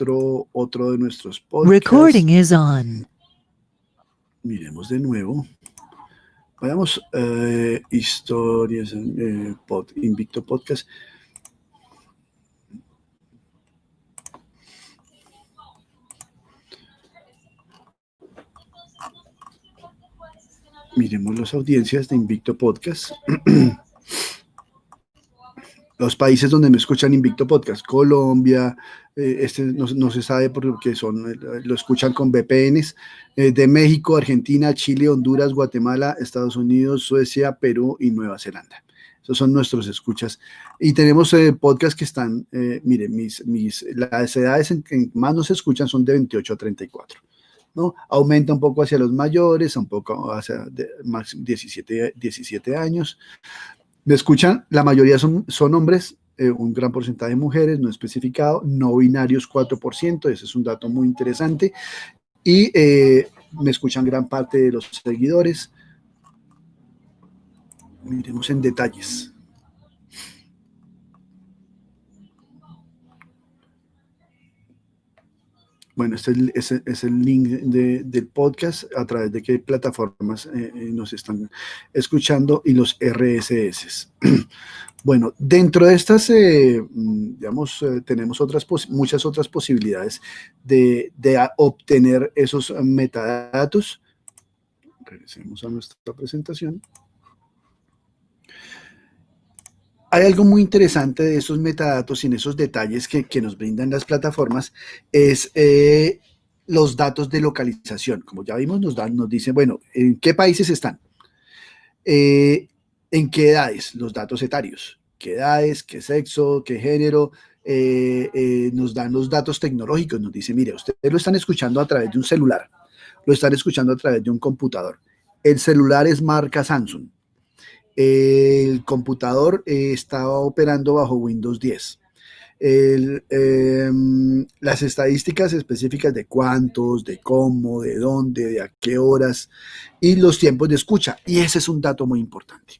otro de nuestros podcasts. Recording is on. Miremos de nuevo. Vayamos historias, Invicto Podcast. Miremos las audiencias de Invicto Podcast. Los países donde me escuchan Invicto Podcast: Colombia, no se sabe porque lo escuchan con VPNs, de México, Argentina, Chile, Honduras, Guatemala, Estados Unidos, Suecia, Perú y Nueva Zelanda. Esos son nuestros escuchas. Y tenemos podcasts que están, miren, las edades en que más nos escuchan son de 28 a 34. ¿No? Aumenta un poco hacia los mayores, un poco hacia máximo 17 años. Me escuchan, la mayoría son hombres, un gran porcentaje de mujeres, no especificado, no binarios 4%, ese es un dato muy interesante, y me escuchan gran parte de los seguidores. Miremos en detalles. Bueno, este es el link del podcast, a través de qué plataformas nos están escuchando, y los RSS. Bueno, dentro de estas, digamos, tenemos muchas otras posibilidades de obtener esos metadatos. Regresemos a nuestra presentación. Hay algo muy interesante de esos metadatos y en esos detalles que nos brindan las plataformas, es los datos de localización. Como ya vimos, nos dicen, bueno, ¿en qué países están? ¿En qué edades? Los datos etarios. ¿Qué edades? ¿Qué sexo? ¿Qué género? Nos dan los datos tecnológicos. Nos dice, mire, ustedes lo están escuchando a través de un celular, lo están escuchando a través de un computador. El celular es marca Samsung. El computador está operando bajo Windows 10. Las estadísticas específicas de cuántos, de cómo, de dónde, de a qué horas, y los tiempos de escucha. Y ese es un dato muy importante.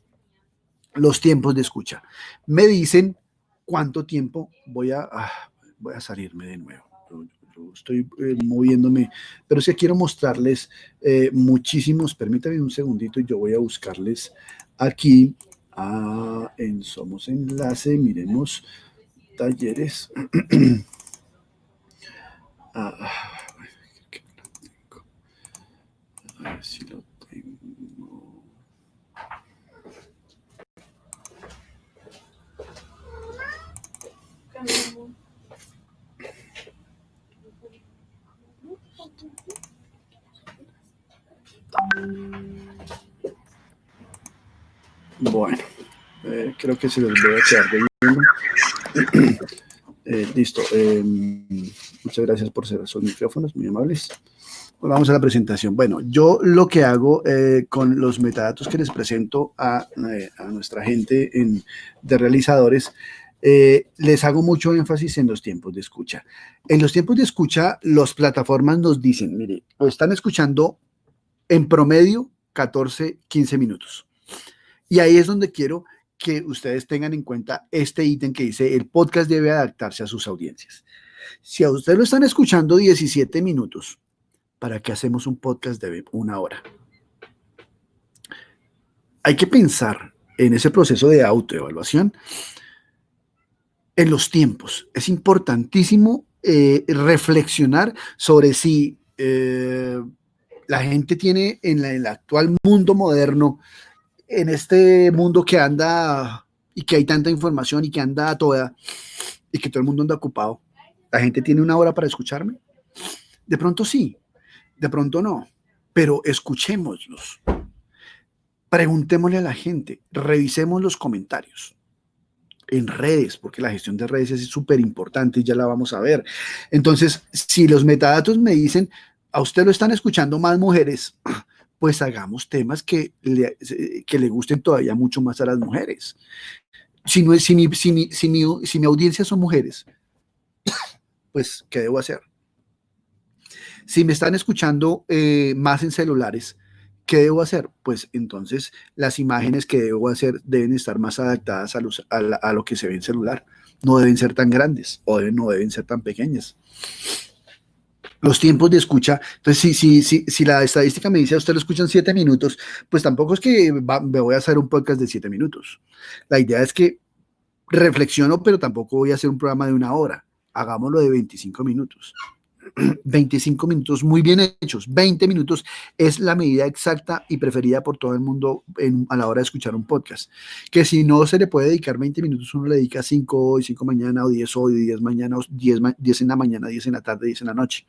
Los tiempos de escucha. Me dicen cuánto tiempo voy a salirme de nuevo. Yo estoy moviéndome, pero sí quiero mostrarles muchísimos. Permítanme un segundito y yo voy a buscarles aquí en Somos Enlace. Miremos talleres. A ver si lo tengo. Bueno, creo que se los voy a quedar de viendo. Listo. Muchas gracias por cerrar sus micrófonos, muy amables. Bueno, vamos a la presentación. Bueno, yo lo que hago con los metadatos que les presento a nuestra gente de realizadores, les hago mucho énfasis en los tiempos de escucha. En los tiempos de escucha, las plataformas nos dicen, mire, lo están escuchando en promedio 14, 15 minutos. Y ahí es donde quiero que ustedes tengan en cuenta este ítem que dice: el podcast debe adaptarse a sus audiencias. Si a ustedes lo están escuchando 17 minutos, ¿para qué hacemos un podcast de 1 hora? Hay que pensar en ese proceso de autoevaluación, en los tiempos. Es importantísimo reflexionar sobre si la gente tiene en el actual mundo moderno, en este mundo que anda y que hay tanta información y que anda toda y que todo el mundo anda ocupado, ¿la gente tiene 1 hora para escucharme? De pronto sí, de pronto no, pero escuchémoslos. Preguntémosle a la gente, revisemos los comentarios en redes, porque la gestión de redes es súper importante y ya la vamos a ver. Entonces, si los metadatos me dicen, a usted lo están escuchando más mujeres, pues hagamos temas que le gusten todavía mucho más a las mujeres. Si mi audiencia son mujeres, pues, ¿qué debo hacer? Si me están escuchando más en celulares, ¿qué debo hacer? Pues entonces las imágenes que debo hacer deben estar más adaptadas a lo que se ve en celular. no deben ser tan grandes o no deben ser tan pequeñas. Los tiempos de escucha, entonces si la estadística me dice a usted lo escuchan 7 minutos, pues tampoco es que me voy a hacer un podcast de 7 minutos. La idea es que reflexiono, pero tampoco voy a hacer un programa de 1 hora. Hagámoslo de 25 minutos. 25 minutos muy bien hechos. 20 minutos es la medida exacta y preferida por todo el mundo a la hora de escuchar un podcast. Que si no se le puede dedicar 20 minutos, uno le dedica 5 hoy, 5 mañana, o 10 hoy, 10 mañana, o 10 en la mañana, 10 en la tarde, 10 en la noche.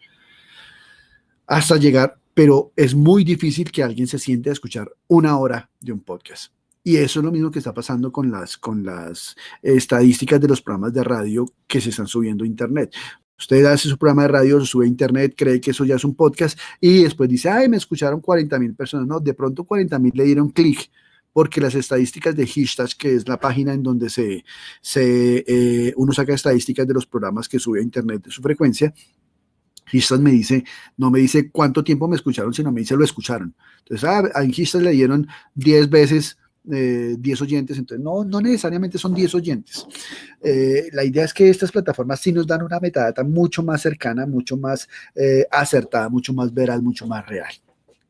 Hasta llegar, pero es muy difícil que alguien se siente a escuchar 1 hora de un podcast. Y eso es lo mismo que está pasando con las estadísticas de los programas de radio que se están subiendo a Internet. Usted hace su programa de radio, lo sube a Internet, cree que eso ya es un podcast y después dice, ay, me escucharon 40,000 personas. No, de pronto 40,000 le dieron clic porque las estadísticas de Hishtash, que es la página en donde uno saca estadísticas de los programas que sube a Internet de su frecuencia, Hishtash no me dice cuánto tiempo me escucharon, sino me dice lo escucharon. Entonces, a Hishtash le dieron 10 veces 10 oyentes, entonces no necesariamente son 10 oyentes. La idea es que estas plataformas sí nos dan una metadata mucho más cercana, mucho más acertada, mucho más veraz, mucho más real.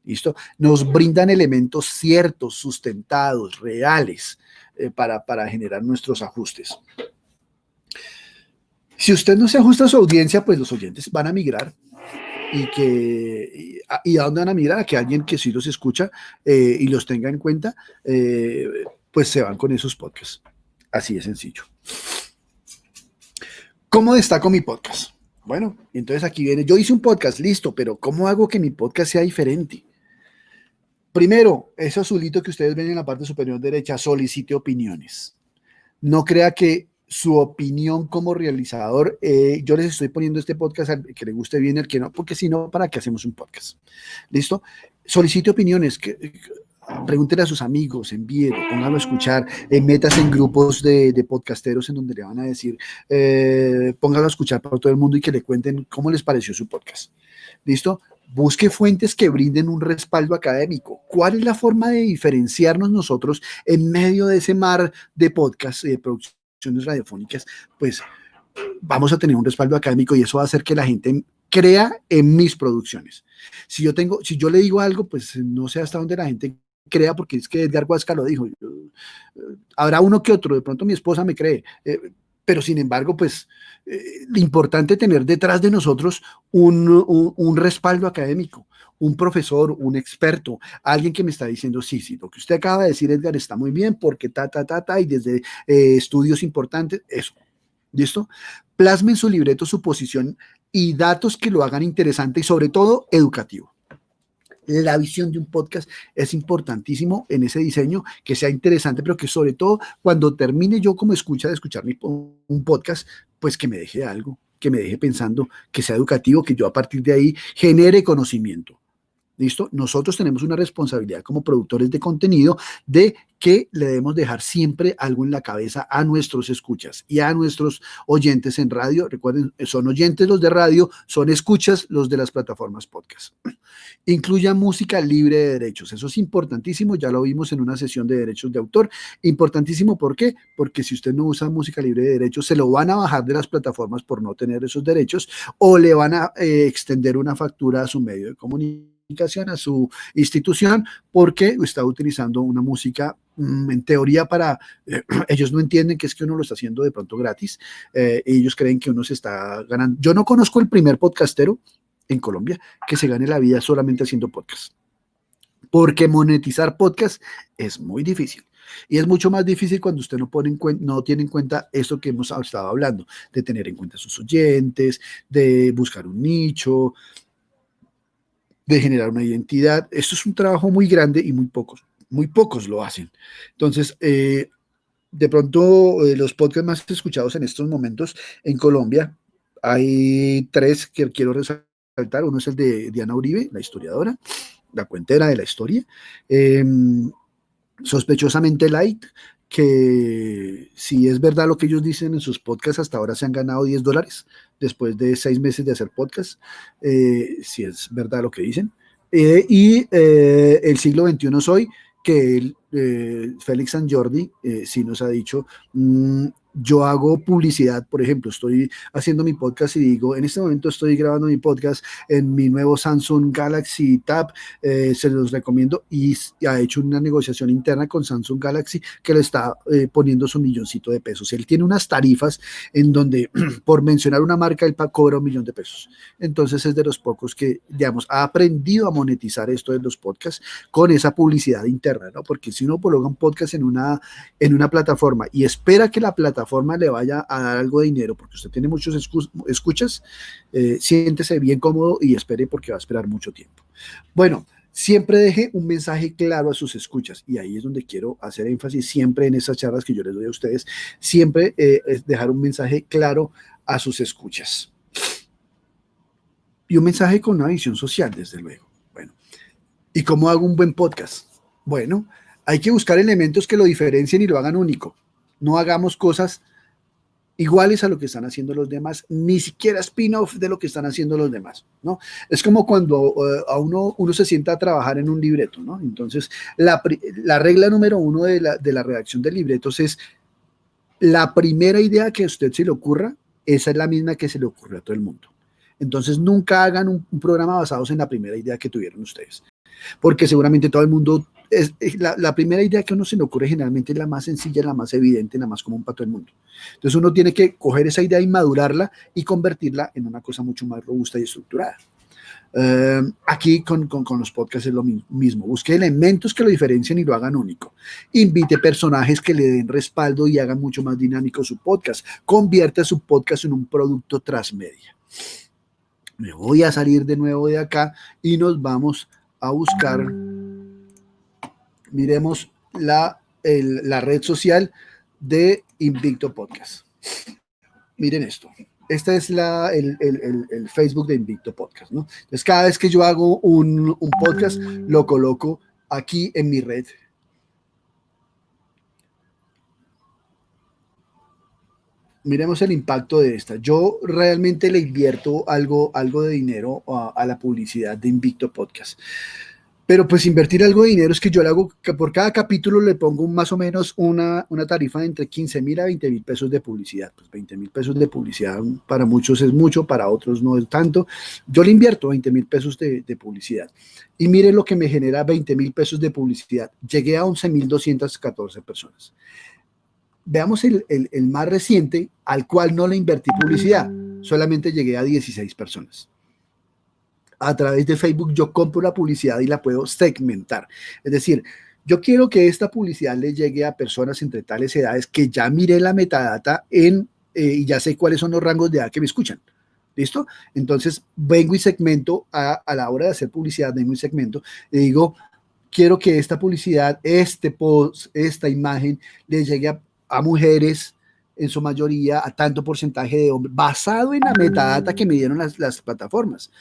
¿Listo? Nos brindan elementos ciertos, sustentados, reales, para generar nuestros ajustes. Si usted no se ajusta a su audiencia, pues los oyentes van a migrar. ¿Y a dónde van a migrar? A que alguien que sí los escucha y los tenga en cuenta, pues se van con esos podcasts. Así de sencillo. ¿Cómo destaco mi podcast? Bueno, entonces aquí viene, yo hice un podcast, listo, pero ¿cómo hago que mi podcast sea diferente? Primero, ese azulito que ustedes ven en la parte superior derecha, solicite opiniones. No crea que su opinión como realizador, yo les estoy poniendo este podcast al que le guste bien, el que no, porque si no, ¿para qué hacemos un podcast? ¿Listo? Solicite opiniones, pregúntele a sus amigos, envíelo, póngalo a escuchar, métase en grupos de podcasteros en donde le van a decir, póngalo a escuchar para todo el mundo y que le cuenten cómo les pareció su podcast. ¿Listo? Busque fuentes que brinden un respaldo académico. ¿Cuál es la forma de diferenciarnos nosotros en medio de ese mar de podcasts y de producciones radiofónicas? Pues vamos a tener un respaldo académico y eso va a hacer que la gente crea en mis producciones. Si yo le digo algo, pues no sé hasta dónde la gente crea, porque es que Edgar Huasca lo dijo. Habrá uno que otro, de pronto mi esposa me cree, pero sin embargo, pues lo importante es tener detrás de nosotros un respaldo académico, un profesor, un experto, alguien que me está diciendo, sí, lo que usted acaba de decir, Edgar, está muy bien, porque y desde estudios importantes, eso. ¿Listo? Plasme en su libreto su posición y datos que lo hagan interesante y sobre todo educativo. La visión de un podcast es importantísimo en ese diseño, que sea interesante, pero que sobre todo cuando termine yo como escucha de escuchar un podcast, pues que me deje algo, que me deje pensando, que sea educativo, que yo a partir de ahí genere conocimiento. ¿Listo? Nosotros tenemos una responsabilidad como productores de contenido de que le debemos dejar siempre algo en la cabeza a nuestros escuchas y a nuestros oyentes en radio. Recuerden, son oyentes los de radio, son escuchas los de las plataformas podcast. Incluya música libre de derechos. Eso es importantísimo, ya lo vimos en una sesión de derechos de autor. Importantísimo, ¿por qué? Porque si usted no usa música libre de derechos, se lo van a bajar de las plataformas por no tener esos derechos o le van a extender una factura a su medio de comunicación, a su institución, porque está utilizando una música en teoría ellos no entienden que es que uno lo está haciendo de pronto gratis, ellos creen que uno se está ganando. Yo no conozco el primer podcastero en Colombia que se gane la vida solamente haciendo podcast, porque monetizar podcast es muy difícil. Y es mucho más difícil cuando usted no tiene en cuenta esto que hemos estado hablando, de tener en cuenta sus oyentes, de buscar un nicho, de generar una identidad. Esto es un trabajo muy grande y muy pocos lo hacen. Entonces, de pronto, los podcasts más escuchados en estos momentos en Colombia, hay 3 que quiero resaltar. Uno es el de Diana Uribe, la historiadora, la cuentera de la historia. Sospechosamente Light, que si es verdad lo que ellos dicen en sus podcasts, hasta ahora se han ganado $10 después de 6 meses de hacer podcast, si es verdad lo que dicen. El siglo XXI soy, que Félix San Jordi sí nos ha dicho, yo hago publicidad, por ejemplo, estoy haciendo mi podcast y digo, en este momento estoy grabando mi podcast en mi nuevo Samsung Galaxy Tab, se los recomiendo, y ha hecho una negociación interna con Samsung Galaxy que le está poniendo su milloncito de pesos. Él tiene unas tarifas en donde, por mencionar una marca, él cobra $1.000.000. Entonces es de los pocos que, digamos, ha aprendido a monetizar esto de los podcasts con esa publicidad interna, ¿no? Porque si uno coloca un podcast en una plataforma y espera que la plataforma le vaya a dar algo de dinero, porque usted tiene muchos escuchas, siéntese bien cómodo y espere, porque va a esperar mucho tiempo. Bueno, siempre deje un mensaje claro a sus escuchas, y ahí es donde quiero hacer énfasis siempre en esas charlas que yo les doy a ustedes, siempre es dejar un mensaje claro a sus escuchas. Y un mensaje con una visión social, desde luego. Bueno, ¿y cómo hago un buen podcast? Bueno, hay que buscar elementos que lo diferencien y lo hagan único. No hagamos cosas iguales a lo que están haciendo los demás, ni siquiera spin-off de lo que están haciendo los demás, ¿no? Es como cuando a uno se sienta a trabajar en un libreto, ¿no? Entonces, la regla número 1 de la redacción de libretos es: la primera idea que a usted se le ocurra, esa es la misma que se le ocurre a todo el mundo. Entonces, nunca hagan un programa basados en la primera idea que tuvieron ustedes, porque seguramente todo el mundo, la primera idea que a uno se le ocurre generalmente es la más sencilla, la más evidente, la más común para todo el mundo. Entonces uno tiene que coger esa idea y madurarla y convertirla en una cosa mucho más robusta y estructurada. Aquí con los podcasts es lo mismo. Busque elementos que lo diferencien y lo hagan único. Invite personajes que le den respaldo y hagan mucho más dinámico su podcast. Convierta su podcast en un producto transmedia. Me voy a salir de nuevo de acá y nos vamos a buscar. Miremos la red social de Invicto Podcast. Miren esto. Este es el Facebook de Invicto Podcast, ¿no? Entonces, cada vez que yo hago un podcast, lo coloco aquí en mi red. Miremos el impacto de esta. Yo realmente le invierto algo de dinero a la publicidad de Invicto Podcast. Pero pues invertir algo de dinero es que yo le hago, que por cada capítulo le pongo más o menos una tarifa de entre 15.000 a 20.000 pesos de publicidad. Pues 20.000 pesos de publicidad para muchos es mucho, para otros no es tanto. Yo le invierto 20.000 pesos de publicidad. Y miren lo que me genera 20.000 pesos de publicidad. Llegué a 11.214 personas. Veamos el más reciente, al cual no le invertí publicidad. Solamente llegué a 16 personas. A través de Facebook yo compro la publicidad y la puedo segmentar. Es decir, yo quiero que esta publicidad le llegue a personas entre tales edades que ya miré la metadata y ya sé cuáles son los rangos de edad que me escuchan. ¿Listo? Entonces vengo y segmento a la hora de hacer publicidad, vengo y segmento y digo, quiero que esta publicidad, este post, esta imagen le llegue a mujeres en su mayoría, a tanto porcentaje de hombres, basado en la metadata que me dieron las plataformas.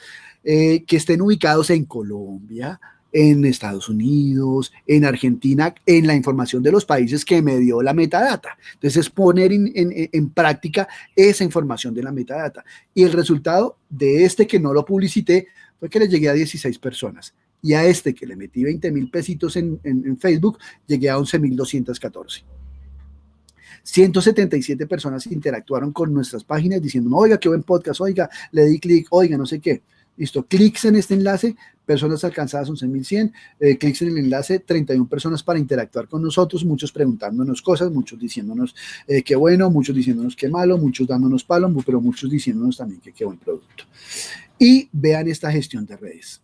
Que estén ubicados en Colombia, en Estados Unidos, en Argentina, en la información de los países que me dio la metadata. Entonces es poner en práctica esa información de la metadata. Y el resultado de este que no lo publicité fue que le llegué a 16 personas. Y a este que le metí 20.000 pesitos en Facebook, llegué a 11.214. 177 personas interactuaron con nuestras páginas diciendo, oiga, qué buen podcast, oiga, le di clic, oiga, no sé qué. Listo, clics en este enlace, personas alcanzadas 11.100, clics en el enlace, 31 personas para interactuar con nosotros, muchos preguntándonos cosas, muchos diciéndonos qué bueno, muchos diciéndonos qué malo, muchos dándonos palo, pero muchos diciéndonos también que qué buen producto. Y vean esta gestión de redes.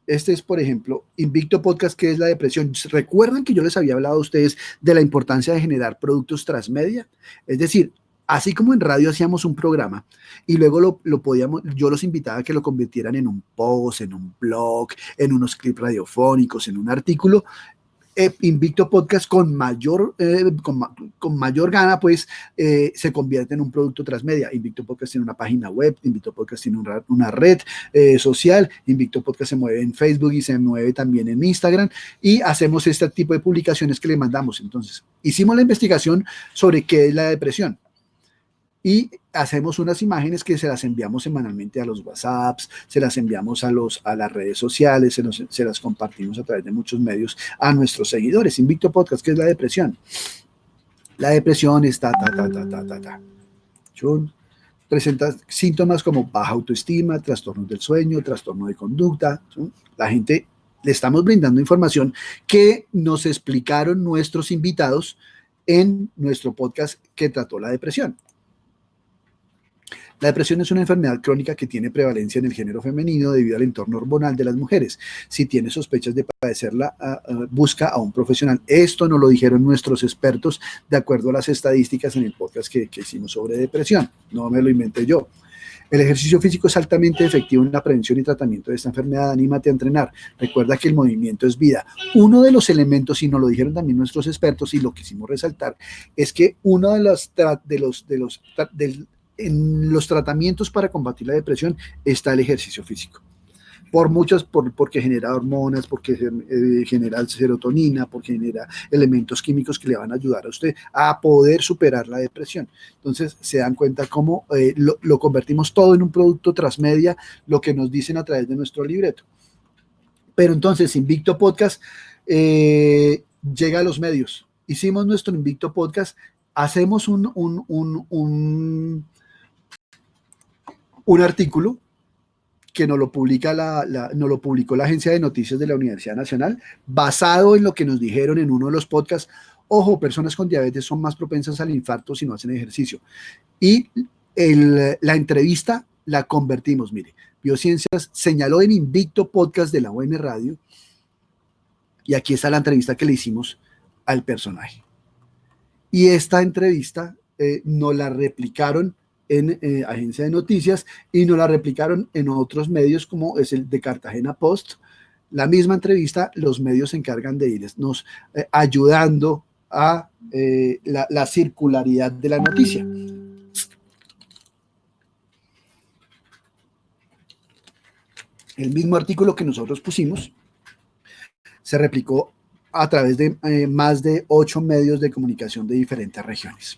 Este es, por ejemplo, Invicto Podcast, que es la depresión. ¿Recuerdan que yo les había hablado a ustedes de la importancia de generar productos transmedia? Es decir, así como en radio hacíamos un programa y luego yo los invitaba a que lo convirtieran en un post, en un blog, en unos clips radiofónicos, en un artículo. Invicto Podcast con mayor gana, pues se convierte en un producto transmedia. Invicto Podcast tiene una página web, Invicto Podcast tiene una red social, Invicto Podcast se mueve en Facebook y se mueve también en Instagram y hacemos este tipo de publicaciones que le mandamos. Entonces, hicimos la investigación sobre qué es la depresión y hacemos unas imágenes que se las enviamos semanalmente a los WhatsApps, se las enviamos a las redes sociales, se las compartimos a través de muchos medios a nuestros seguidores. Invicto Podcast, ¿qué es la depresión? La depresión está, presenta síntomas como baja autoestima, trastornos del sueño, trastorno de conducta. La gente le estamos brindando información que nos explicaron nuestros invitados en nuestro podcast que trató la depresión. La depresión es una enfermedad crónica que tiene prevalencia en el género femenino debido al entorno hormonal de las mujeres. Si tiene sospechas de padecerla, busca a un profesional. Esto nos lo dijeron nuestros expertos de acuerdo a las estadísticas en el podcast que hicimos sobre depresión. No me lo inventé yo. El ejercicio físico es altamente efectivo en la prevención y tratamiento de esta enfermedad. Anímate a entrenar. Recuerda que el movimiento es vida. Uno de los elementos, y nos lo dijeron también nuestros expertos, y lo quisimos resaltar, es que uno en los tratamientos para combatir la depresión está el ejercicio físico. Porque genera hormonas, porque genera serotonina, porque genera elementos químicos que le van a ayudar a usted a poder superar la depresión. Entonces, se dan cuenta cómo lo convertimos todo en un producto transmedia, lo que nos dicen a través de nuestro libreto. Pero entonces, Invicto Podcast llega a los medios. Hicimos nuestro Invicto Podcast, hacemos un artículo que nos lo publicó la agencia de noticias de la Universidad Nacional, basado en lo que nos dijeron en uno de los podcasts. Ojo, personas con diabetes son más propensas al infarto si no hacen ejercicio. Y la entrevista la convertimos, mire, Biociencias señaló en Invicto Podcast de la UM Radio, y aquí está la entrevista que le hicimos al personaje. Y esta entrevista nos la replicaron en agencia de noticias y nos la replicaron en otros medios como es el de Cartagena Post. La misma entrevista, los medios se encargan de irnos ayudando a la circularidad de la noticia. El mismo artículo que nosotros pusimos se replicó a través de más de 8 medios de comunicación de diferentes regiones.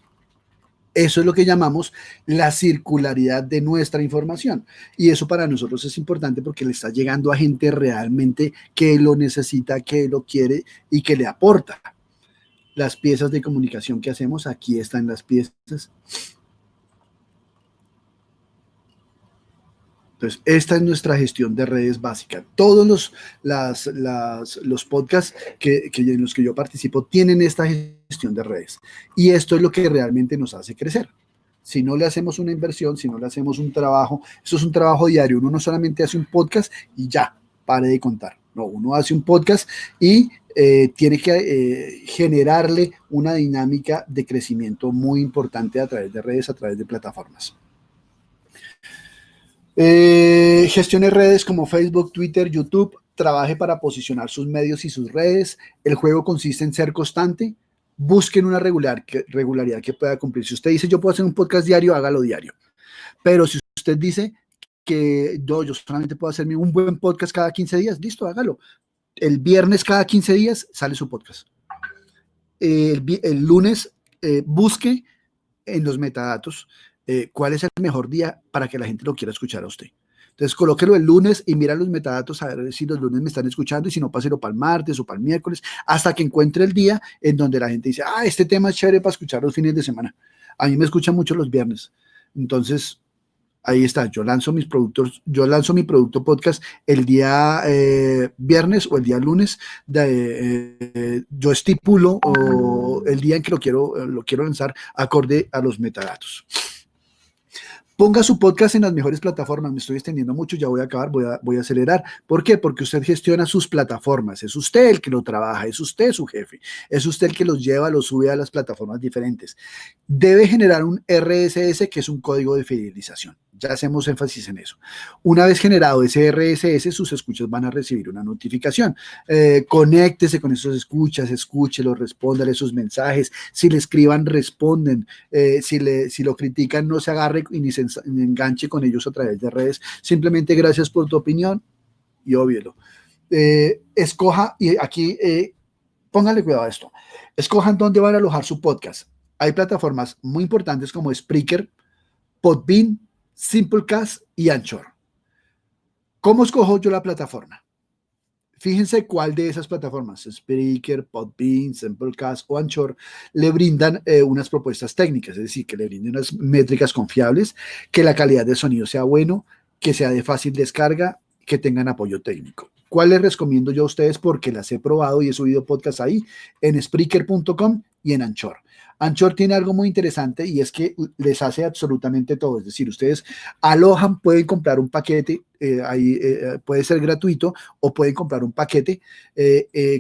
Eso es lo que llamamos la circularidad de nuestra información. Y eso para nosotros es importante porque le está llegando a gente realmente que lo necesita, que lo quiere y que le aporta. Las piezas de comunicación que hacemos, aquí están las piezas. Entonces, esta es nuestra gestión de redes básica. Todos los podcasts en los que yo participo tienen esta gestión de redes. Y esto es lo que realmente nos hace crecer. Si no le hacemos una inversión, si no le hacemos un trabajo, eso es un trabajo diario. Uno no solamente hace un podcast y ya, pare de contar. No, uno hace un podcast y tiene que generarle una dinámica de crecimiento muy importante a través de redes, a través de plataformas. Gestione redes como Facebook, Twitter, YouTube. Trabaje para posicionar sus medios y sus redes. El juego consiste en ser constante. Busquen una regularidad que pueda cumplir. Si usted dice yo puedo hacer un podcast diario, hágalo diario. Pero si usted dice que yo solamente puedo hacerme un buen podcast cada 15 días, listo, hágalo. El viernes cada 15 días sale su podcast. El lunes busque en los metadatos cuál es el mejor día para que la gente lo quiera escuchar a usted. Entonces, colóquelo el lunes y mira los metadatos a ver si los lunes me están escuchando y si no, páselo para el martes o para el miércoles, hasta que encuentre el día en donde la gente dice, este tema es chévere para escuchar los fines de semana. A mí me escuchan mucho los viernes. Entonces, ahí está. Yo lanzo mi producto podcast el día viernes o el día lunes. Yo estipulo el día en que lo quiero lanzar acorde a los metadatos. Ponga su podcast en las mejores plataformas. Me estoy extendiendo mucho, ya voy a acabar, voy a acelerar. ¿Por qué? Porque usted gestiona sus plataformas. Es usted el que lo trabaja, es usted su jefe, es usted el que los lleva, los sube a las plataformas diferentes. Debe generar un RSS, que es un código de fidelización. Ya hacemos énfasis en eso. Una vez generado ese RSS, sus escuchas van a recibir una notificación. Conéctese con esos escuchas, escúchelos, respóndale sus mensajes. Si le escriban, responden. Si lo critican, no se agarre y ni se enganche con ellos a través de redes. Simplemente gracias por tu opinión y óbvielo. Escoja, y aquí póngale cuidado a esto. Escojan dónde van a alojar su podcast. Hay plataformas muy importantes como Spreaker, Podbean, Simplecast y Anchor. ¿Cómo escojo yo la plataforma? Fíjense cuál de esas plataformas, Spreaker, Podbean, Simplecast o Anchor, le brindan unas propuestas técnicas, es decir, que le brinden unas métricas confiables, que la calidad de sonido sea bueno, que sea de fácil descarga, que tengan apoyo técnico. ¿Cuál les recomiendo yo a ustedes? Porque las he probado y he subido podcast ahí en Spreaker.com y en Anchor. Anchor tiene algo muy interesante y es que les hace absolutamente todo. Es decir, ustedes alojan, pueden comprar un paquete, ahí puede ser gratuito o pueden comprar un paquete.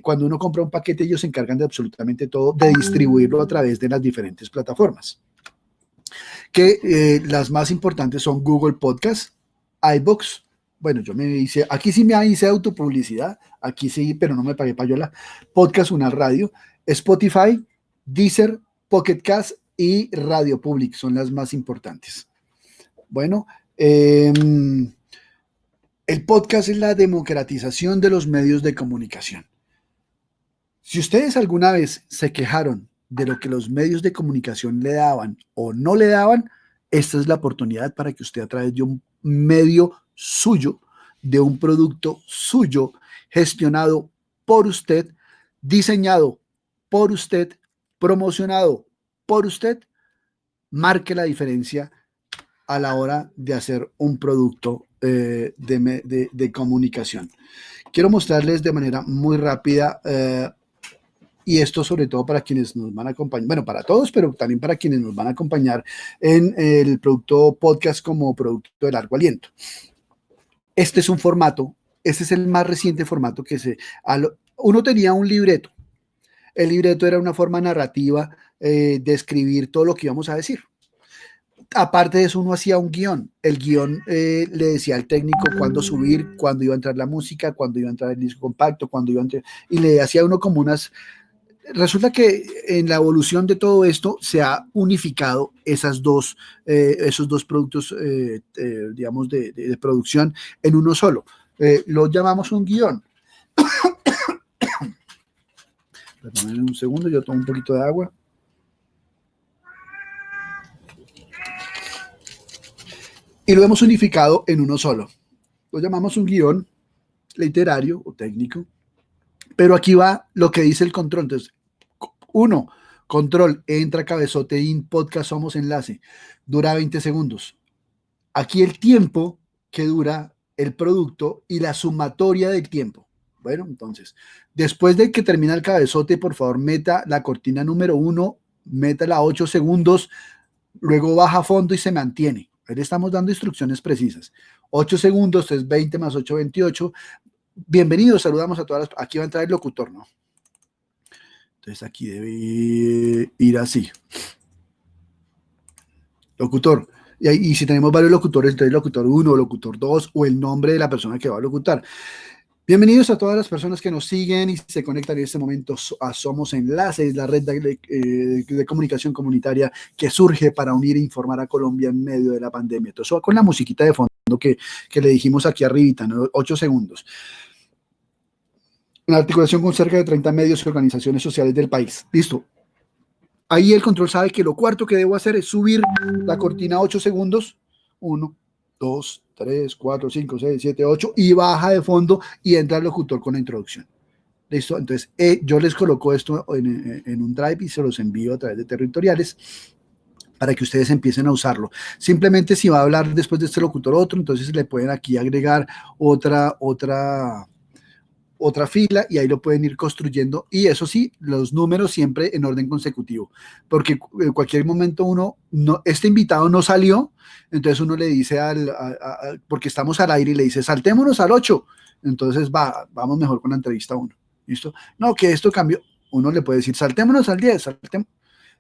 Cuando uno compra un paquete, ellos se encargan de absolutamente todo, de distribuirlo a través de las diferentes plataformas. Que las más importantes son Google Podcast, iVoox. Bueno, yo me hice, aquí sí me hice autopublicidad, aquí sí, pero no me pagué payola. Podcast Una Radio, Spotify, Deezer, Pocket Cast y Radio Public son las más importantes. Bueno, el podcast es la democratización de los medios de comunicación. Si ustedes alguna vez se quejaron de lo que los medios de comunicación le daban o no le daban, esta es la oportunidad para que usted a través de un medio suyo, de un producto suyo, gestionado por usted, diseñado por usted, promocionado por usted, marque la diferencia a la hora de hacer un producto de comunicación. Quiero mostrarles de manera muy rápida y esto sobre todo para quienes nos van a acompañar, bueno, para todos, pero también para quienes nos van a acompañar en el producto podcast como producto de largo aliento. Este es un formato, este es el más reciente formato uno tenía un libreto. El libreto era una forma narrativa de escribir todo lo que íbamos a decir. Aparte de eso, uno hacía un guión. El guión le decía al técnico cuándo subir, cuándo iba a entrar la música, cuándo iba a entrar el disco compacto, cuándo iba a entrar, y le hacía uno como unas. Resulta que en la evolución de todo esto se ha unificado esos dos productos, digamos, de producción en uno solo. Lo llamamos un guión. Perdónenme un segundo, yo tomo un poquito de agua. Y lo hemos unificado en uno solo. Lo llamamos un guión literario o técnico. Pero aquí va lo que dice el control. Entonces, 1, control, entra cabezote in podcast somos enlace, dura 20 segundos. Aquí el tiempo que dura el producto y la sumatoria del tiempo. Bueno, entonces, después de que termina el cabezote, por favor, meta la cortina número 1, métala 8 segundos, luego baja a fondo y se mantiene. Ahí le estamos dando instrucciones precisas. 8 segundos es 20 más 8, 28. Bienvenidos, saludamos a todas las. Aquí va a entrar el locutor, ¿no? Entonces aquí debe ir así. Locutor. Y si tenemos varios locutores, entonces locutor 1, locutor 2 o el nombre de la persona que va a locutar. Bienvenidos a todas las personas que nos siguen y se conectan en este momento a Somos Enlaces, la red de comunicación comunitaria que surge para unir e informar a Colombia en medio de la pandemia. Entonces, eso va con la musiquita de fondo que le dijimos aquí arribita, ¿no? 8 segundos. En articulación con cerca de 30 medios y organizaciones sociales del país. Listo. Ahí el control sabe que lo cuarto que debo hacer es subir la cortina 8 segundos. 1, 2, 3, 4, 5, 6, 7, 8 y baja de fondo y entra el locutor con la introducción. ¿Listo? Entonces, yo les coloco esto en un drive y se los envío a través de territoriales para que ustedes empiecen a usarlo. Simplemente si va a hablar después de este locutor otro, entonces le pueden aquí agregar otra fila y ahí lo pueden ir construyendo y eso sí, los números siempre en orden consecutivo, porque en cualquier momento este invitado no salió, entonces uno le dice porque estamos al aire y le dice saltémonos al 8, entonces vamos mejor con la entrevista 1, ¿listo? No, que esto cambió, uno le puede decir saltémonos al 10,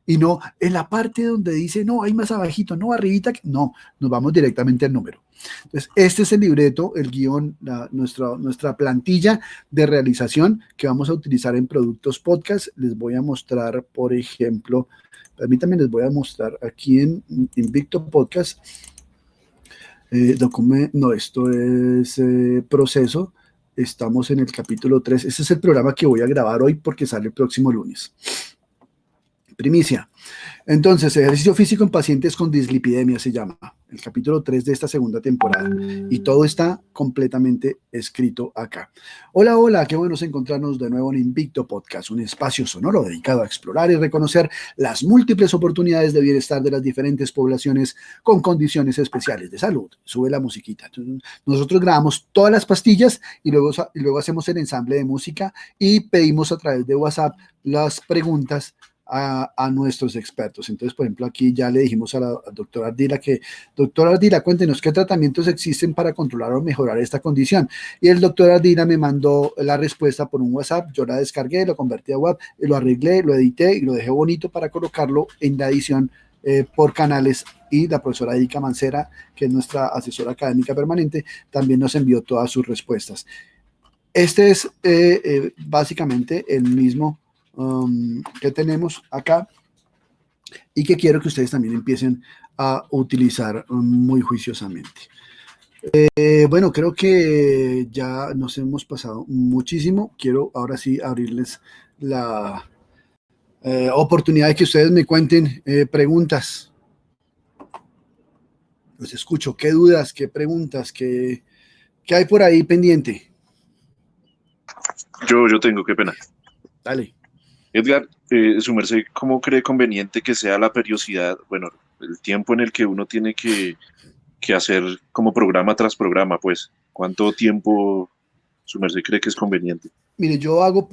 y no en la parte donde dice no, hay más abajito, no, arribita, no, nos vamos directamente al número. Entonces, este es el libreto, el guión, nuestra plantilla de realización que vamos a utilizar en productos podcast. Les voy a mostrar, por ejemplo, permítanme, les voy a mostrar aquí en Invicto Podcast. Esto es proceso. Estamos en el capítulo 3. Este es el programa que voy a grabar hoy porque sale el próximo lunes. Primicia. Entonces, ejercicio físico en pacientes con dislipidemia se llama el capítulo 3 de esta segunda temporada y todo está completamente escrito acá. Hola, hola, qué bueno encontrarnos de nuevo en Invicto Podcast, un espacio sonoro dedicado a explorar y reconocer las múltiples oportunidades de bienestar de las diferentes poblaciones con condiciones especiales de salud. Sube la musiquita. Nosotros grabamos todas las pastillas y luego hacemos el ensamble de música y pedimos a través de WhatsApp las preguntas a nuestros expertos. Entonces, por ejemplo, aquí ya le dijimos a la doctora Ardila que, doctora Ardila, cuéntenos qué tratamientos existen para controlar o mejorar esta condición. Y el doctor Ardila me mandó la respuesta por un WhatsApp, yo la descargué, lo convertí a web, lo arreglé, lo edité y lo dejé bonito para colocarlo en la edición por canales. Y la profesora Erika Mancera, que es nuestra asesora académica permanente, también nos envió todas sus respuestas. Este es básicamente el mismo que tenemos acá y que quiero que ustedes también empiecen a utilizar muy juiciosamente. Bueno, creo que ya nos hemos pasado muchísimo. Quiero ahora sí abrirles la oportunidad de que ustedes me cuenten preguntas. Los escucho. ¿Qué dudas, qué preguntas, qué hay por ahí pendiente? Yo tengo, qué pena. Dale. Edgar, su merced, ¿cómo cree conveniente que sea la periodicidad, bueno, el tiempo en el que uno tiene que hacer como programa tras programa, pues? ¿Cuánto tiempo su merced cree que es conveniente? Mire, yo hago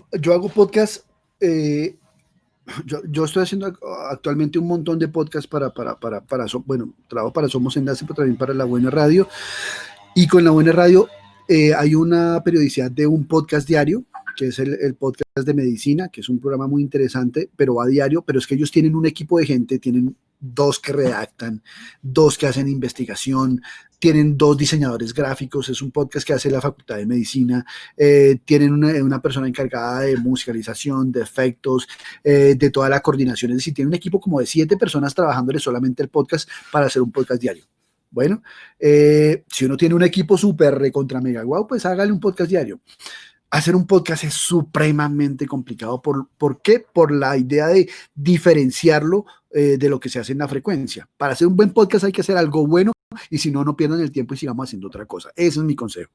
podcast, yo estoy haciendo actualmente un montón de podcasts bueno, trabajo para Somos Enlace, pero también para La Buena Radio, y con La Buena Radio hay una periodicidad de un podcast diario, que es el podcast de medicina, que es un programa muy interesante, pero va a diario, pero es que ellos tienen un equipo de gente, tienen 2 que redactan, 2 que hacen investigación, tienen 2 diseñadores gráficos, es un podcast que hace la Facultad de Medicina, tienen una persona encargada de musicalización, de efectos, de toda la coordinación, es decir, tienen un equipo como de 7 personas trabajándole solamente el podcast para hacer un podcast diario. Bueno, si uno tiene un equipo súper recontra mega guau, pues hágale un podcast diario. Hacer un podcast es supremamente complicado. ¿Por qué? Por la idea de diferenciarlo de lo que se hace en la frecuencia. Para hacer un buen podcast hay que hacer algo bueno y si no, no pierdan el tiempo y sigamos haciendo otra cosa. Ese es mi consejo.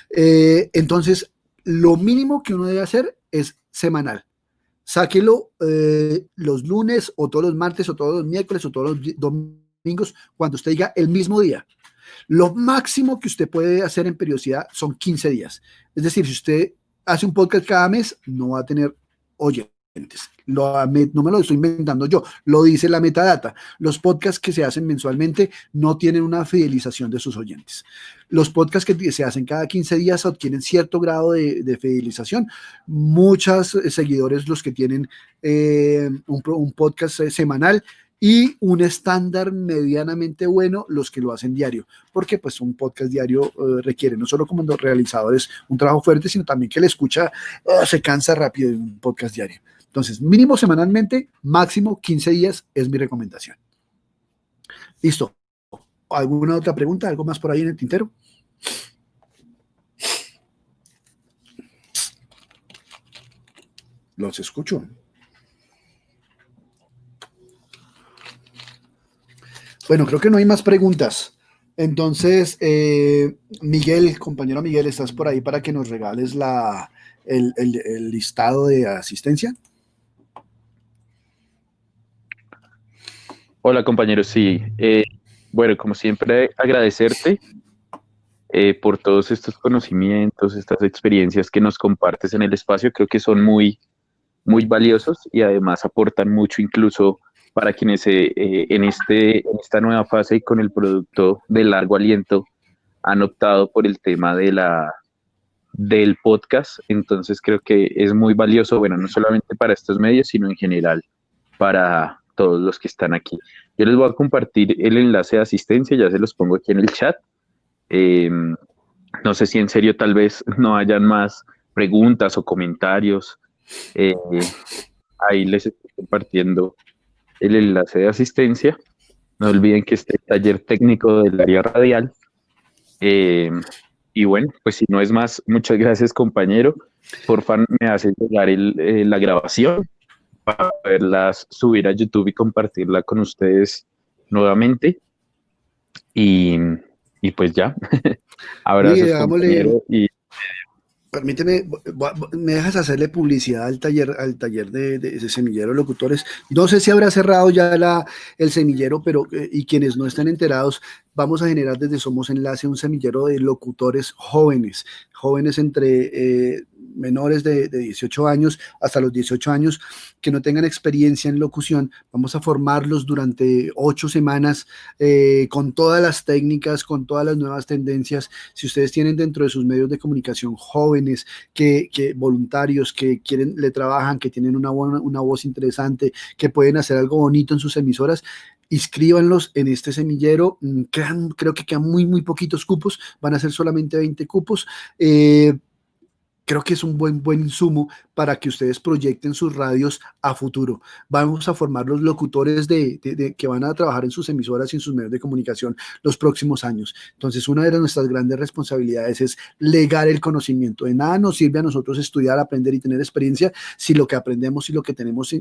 Entonces, lo mínimo que uno debe hacer es semanal. Sáquelo los lunes o todos los martes o todos los miércoles o todos los domingos cuando usted diga el mismo día. Lo máximo que usted puede hacer en periodicidad son 15 días. Es decir, si usted hace un podcast cada mes, no va a tener oyentes. No me lo estoy inventando yo, lo dice la metadata. Los podcasts que se hacen mensualmente no tienen una fidelización de sus oyentes. Los podcasts que se hacen cada 15 días adquieren cierto grado de fidelización. Muchos seguidores, los que tienen un podcast semanal, y un estándar medianamente bueno los que lo hacen diario, porque pues un podcast diario requiere no solo como los realizadores un trabajo fuerte, sino también que el escucha se cansa rápido de un podcast diario. Entonces, mínimo semanalmente, máximo 15 días es mi recomendación. Listo. ¿Alguna otra pregunta? ¿Algo más por ahí en el tintero? Los escucho. Bueno, creo que no hay más preguntas. Entonces, Miguel, compañero Miguel, ¿estás por ahí para que nos regales el listado de asistencia? Hola compañeros, sí. Bueno, como siempre, agradecerte por todos estos conocimientos, estas experiencias que nos compartes en el espacio. Creo que son muy, muy valiosos y además aportan mucho incluso para quienes en esta nueva fase y con el producto de largo aliento han optado por el tema del podcast. Entonces creo que es muy valioso, bueno, no solamente para estos medios, sino en general para todos los que están aquí. Yo les voy a compartir el enlace de asistencia, ya se los pongo aquí en el chat. No sé si en serio tal vez no hayan más preguntas o comentarios. Eh, Ahí les estoy compartiendo el enlace de asistencia. No olviden que este taller técnico del área radial. Y bueno, pues si no es más, muchas gracias compañero. Porfa, me haces llegar la grabación para poderlas subir a YouTube y compartirla con ustedes nuevamente. Y, y pues ya, Oye, abrazos hagámosle, compañero y permíteme, me dejas hacerle publicidad al taller de semillero de locutores. No sé si habrá cerrado ya el semillero, pero y quienes no estén enterados, vamos a generar desde Somos Enlace un semillero de locutores jóvenes, jóvenes entre menores de 18 años hasta los 18 años que no tengan experiencia en locución. Vamos a formarlos durante 8 semanas con todas las técnicas, con todas las nuevas tendencias. Si ustedes tienen dentro de sus medios de comunicación jóvenes, que voluntarios que quieren, le trabajan, que tienen una voz interesante, que pueden hacer algo bonito en sus emisoras, inscríbanlos en este semillero. Creo que quedan muy poquitos cupos, van a ser solamente 20 cupos. Creo que es un buen insumo para que ustedes proyecten sus radios a futuro. Vamos a formar los locutores que van a trabajar en sus emisoras y en sus medios de comunicación los próximos años. Entonces, una de nuestras grandes responsabilidades es legar el conocimiento. De nada nos sirve a nosotros estudiar, aprender y tener experiencia si lo que aprendemos y lo que tenemos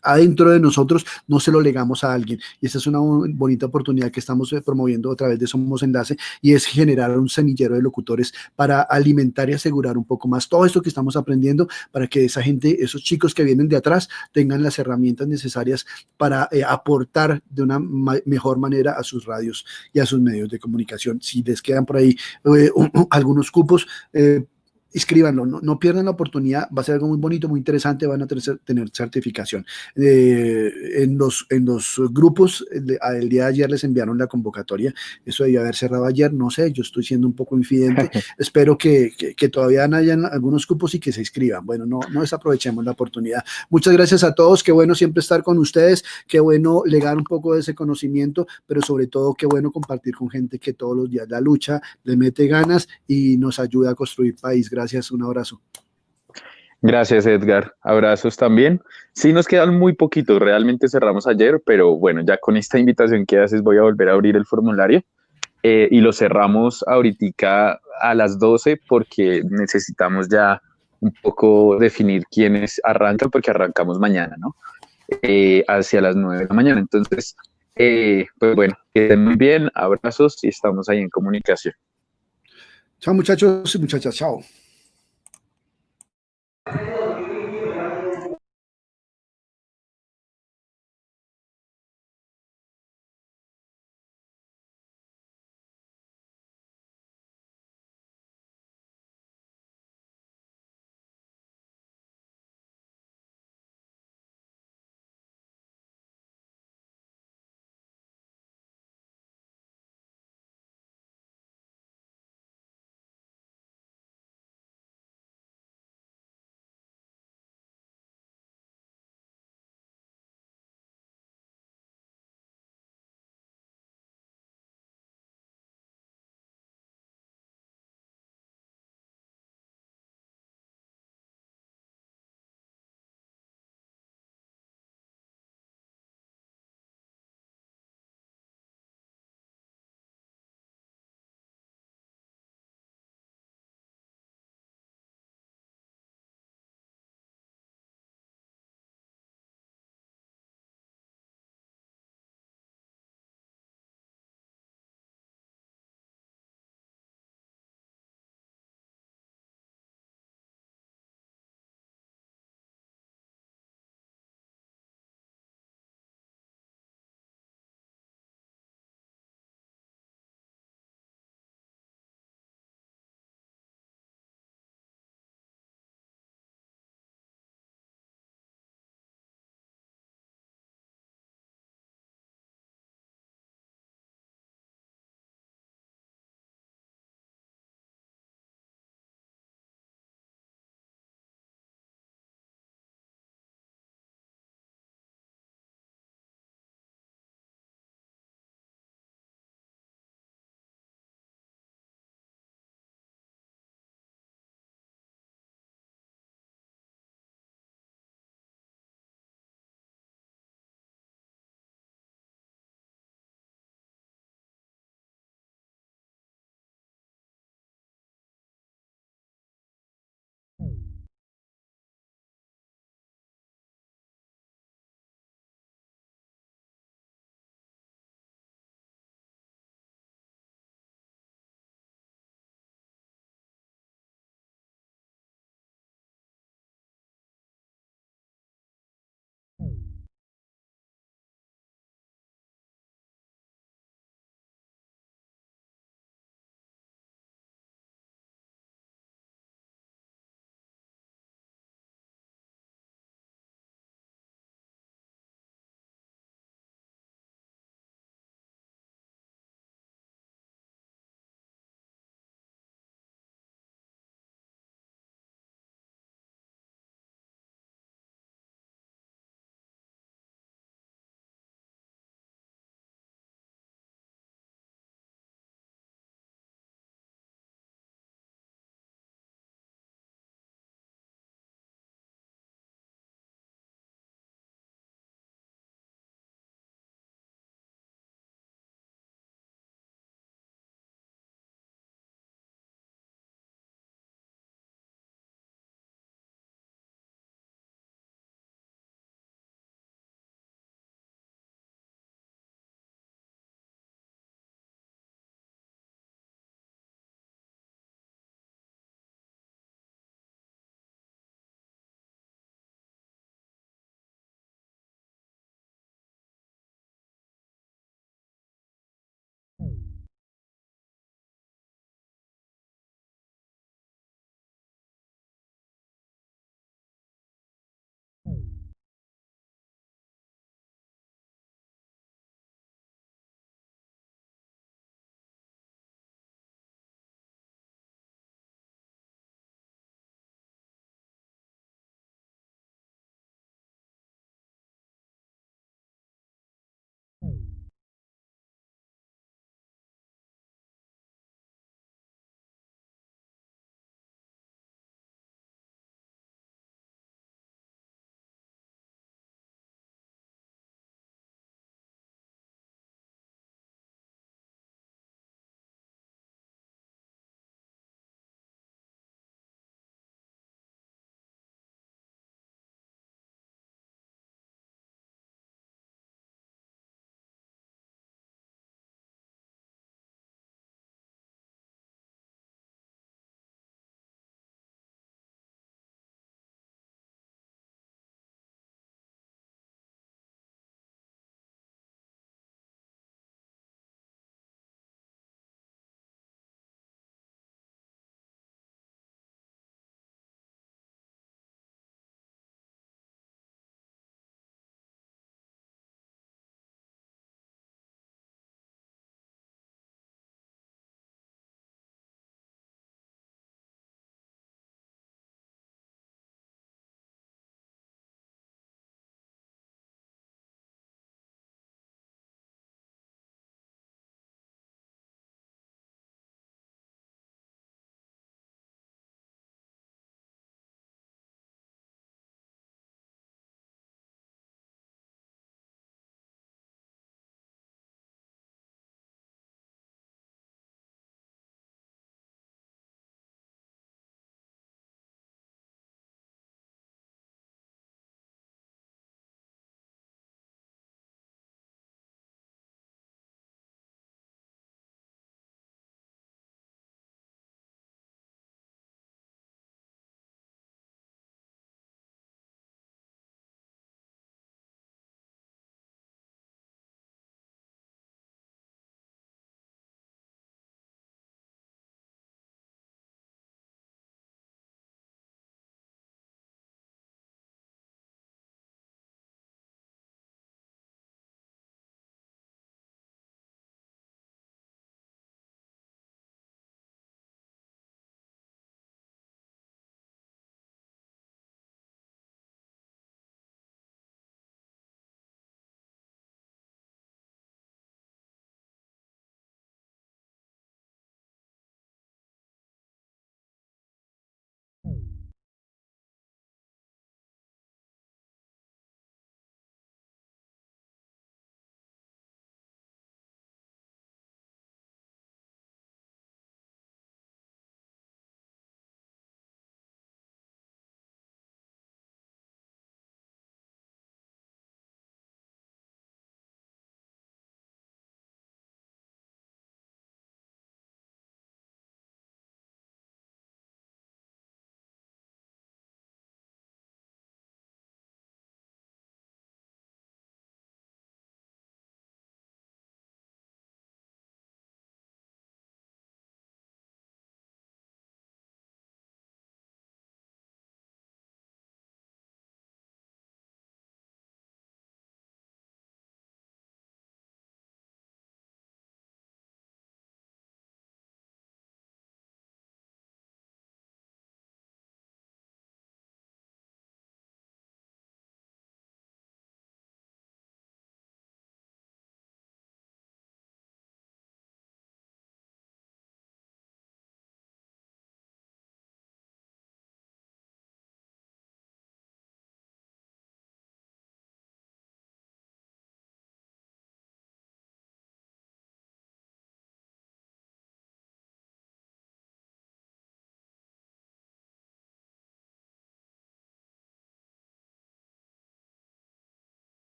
adentro de nosotros no se lo legamos a alguien. Y esta es una bonita oportunidad que estamos promoviendo a través de Somos Enlace, y es generar un semillero de locutores para alimentar y asegurar un poco más todo esto que estamos aprendiendo, para que esa gente, esos chicos que vienen de atrás, tengan las herramientas necesarias para aportar de una mejor manera a sus radios y a sus medios de comunicación. Si les quedan por ahí algunos cupos, inscríbanlo, no pierdan la oportunidad, va a ser algo muy bonito, muy interesante, van a tener certificación. En los grupos, el día de ayer les enviaron la convocatoria, eso debió haber cerrado ayer, no sé, yo estoy siendo un poco infidente, espero que todavía no hayan algunos cupos y que se inscriban. Bueno, no desaprovechemos la oportunidad. Muchas gracias a todos, qué bueno siempre estar con ustedes, qué bueno legar un poco de ese conocimiento, pero sobre todo qué bueno compartir con gente que todos los días la lucha, le mete ganas y nos ayuda a construir país. Gracias, un abrazo. gracias, Edgar. Abrazos también. Sí, nos quedan muy poquitos. Realmente cerramos ayer, pero bueno, ya con esta invitación que haces voy a volver a abrir el formulario y lo cerramos ahorita a las 12 porque necesitamos ya un poco definir quiénes arrancan porque arrancamos mañana, ¿no? Hacia las 9 de la mañana. Entonces, pues bueno, que estén muy bien. Abrazos y estamos ahí en comunicación. Chao muchachos y muchachas, chao.